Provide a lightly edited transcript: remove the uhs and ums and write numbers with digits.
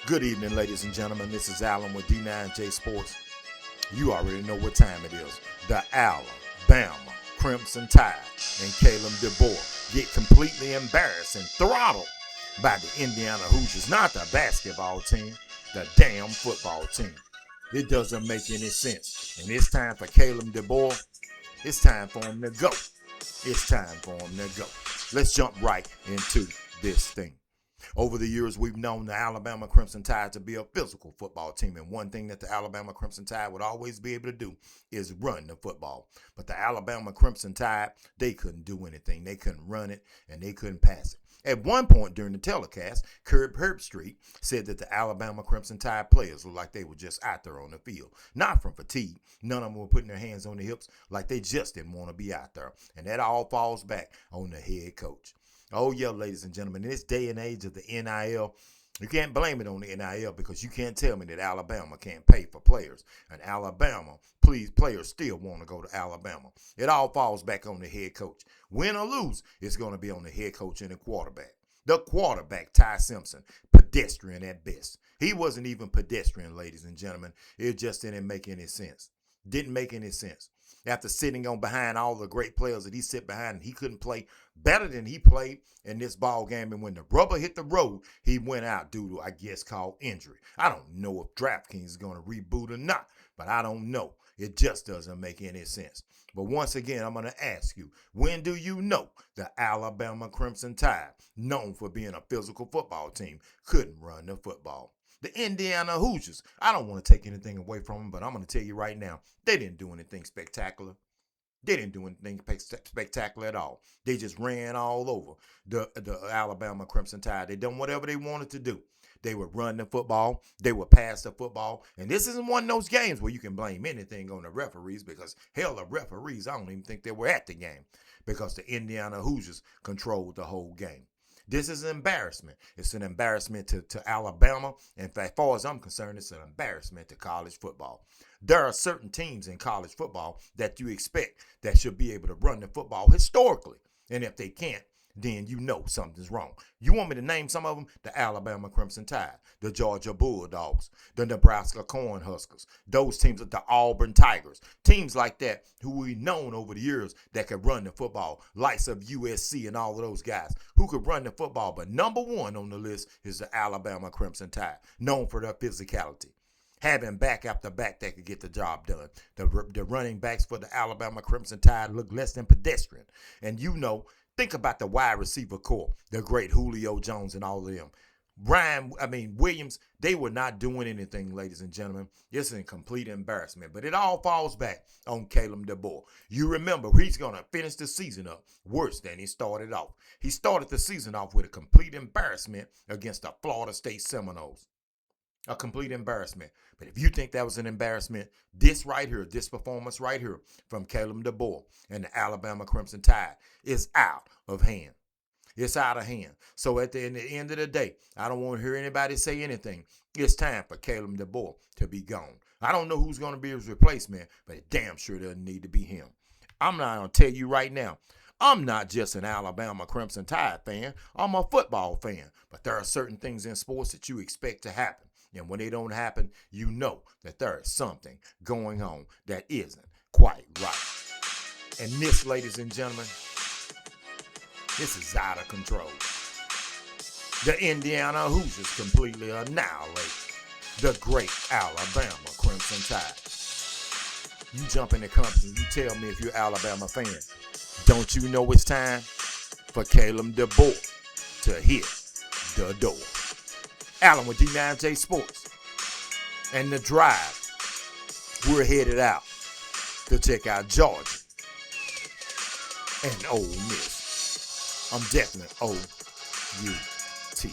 Good evening, ladies and gentlemen. This is Alan with D9J Sports. You already know what time it is. The Alabama Crimson Tide and Kalen DeBoer get completely embarrassed and throttled by the Indiana Hoosiers. Not the basketball team, the damn football team. It doesn't make any sense. And it's time for Kalen DeBoer. It's time for him to go. It's time for him to go. Let's jump right into this thing. Over the years, we've known the Alabama Crimson Tide to be a physical football team. And one thing that the Alabama Crimson Tide would always be able to do is run the football. But the Alabama Crimson Tide, they couldn't do anything. They couldn't run it and they couldn't pass it. At one point during the telecast, Kirk Herbstreit said that the Alabama Crimson Tide players looked like they were just out there on the field. Not from fatigue. None of them were putting their hands on their hips like they just didn't want to be out there. And that all falls back on the head coach. Oh, yeah, ladies and gentlemen, in this day and age of the NIL, you can't blame it on the NIL because you can't tell me that Alabama can't pay for players. And Alabama, players still want to go to Alabama. It all falls back on the head coach. Win or lose, it's going to be on the head coach and the quarterback. The quarterback, Ty Simpson, pedestrian at best. He wasn't even pedestrian, ladies and gentlemen. It just didn't make any sense. Didn't make any sense. After sitting on behind all the great players that he sit behind, and he couldn't play better than he played in this ball game. And when the rubber hit the road, he went out due to, I guess, called injury. I don't know if DraftKings is going to reboot or not, but I don't know. It just doesn't make any sense. But once again, I'm going to ask you, when do you know the Alabama Crimson Tide, known for being a physical football team, couldn't run the football? The Indiana Hoosiers, I don't want to take anything away from them, but I'm going to tell you right now, they didn't do anything spectacular. They didn't do anything spectacular at all. They just ran all over the Alabama Crimson Tide. They done whatever they wanted to do. They would run the football. They would pass the football. And this isn't one of those games where you can blame anything on the referees because, hell, the referees, I don't even think they were at the game because the Indiana Hoosiers controlled the whole game. This is an embarrassment. It's an embarrassment to Alabama. And as far as I'm concerned, it's an embarrassment to college football. There are certain teams in college football that you expect that should be able to run the football historically. And if they can't, then you know something's wrong. You want me to name some of them? The Alabama Crimson Tide, the Georgia Bulldogs, the Nebraska Cornhuskers, those teams, the Auburn Tigers, teams like that who we've known over the years that could run the football, likes of USC and all of those guys who could run the football. But number one on the list is the Alabama Crimson Tide, known for their physicality. Having back after back that could get the job done. The running backs for the Alabama Crimson Tide look less than pedestrian. And you know, think about the wide receiver core, the great Julio Jones and all of them. Williams, they were not doing anything, ladies and gentlemen. It's a complete embarrassment. But it all falls back on Kalen DeBoer. You remember, he's going to finish the season up worse than he started off. He started the season off with a complete embarrassment against the Florida State Seminoles. A complete embarrassment. But if you think that was an embarrassment, this right here, this performance right here from Kalen DeBoer and the Alabama Crimson Tide is out of hand. It's out of hand. So at the end of the day, I don't want to hear anybody say anything. It's time for Kalen DeBoer to be gone. I don't know who's going to be his replacement, but it damn sure doesn't need to be him. I'm not going to tell you right now. I'm not just an Alabama Crimson Tide fan. I'm a football fan. But there are certain things in sports that you expect to happen. And when they don't happen, you know that there is something going on that isn't quite right. And this, ladies and gentlemen, this is out of control. The Indiana Hoosiers completely annihilate the great Alabama Crimson Tide. You jump in the comments and you tell me if you're an Alabama fan. Don't you know it's time for Kalen DeBoer to hit the door? Alan with D9J Sports. And the drive, we're headed out to check out Georgia and Ole Miss. I'm definitely O-U-T.